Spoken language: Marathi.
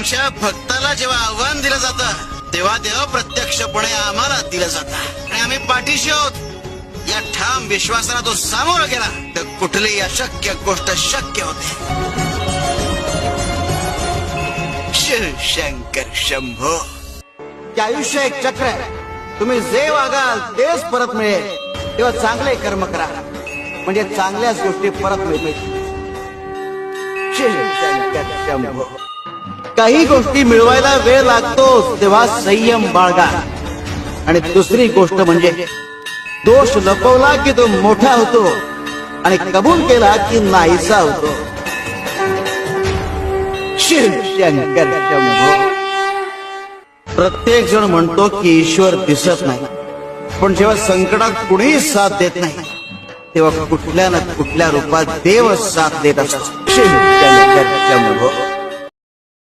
आमच्या भक्ताला जेव्हा आव्हान दिलं जातं तेव्हा देव प्रत्यक्षपणे आम्हाला दिलं जातं आणि आम्ही पाठीशी आहोत या ठाम विश्वासाला तो सामोरं गेला तर कुठलीही अशक्य गोष्ट शक्य होते. शिव शंकर शंभो. आयुष्य एक चक्र आहे. तुम्ही जे वागाल तेच परत मिळेल. तेव्हा चांगले कर्म करा म्हणजे चांगल्याच गोष्टी परत मिळतील. शिव शंकर शंभो. काही गोष्टी मिळवायला वेळ लागतो तेव्हा संयम बाळगा. आणि दुसरी गोष्ट म्हणजे दोष लपवला की तो मोठा होतो आणि कबूल केला की नाहीसा होतो. शिव शंकर शंभो. प्रत्येक जण म्हणतो की ईश्वर दिसत नाही, पण जेव्हा संकटात कुणीही साथ देत नाही तेव्हा कुठल्या ना कुठल्या रूपात देव साथ देत असतो. शिव शंकर शंभो.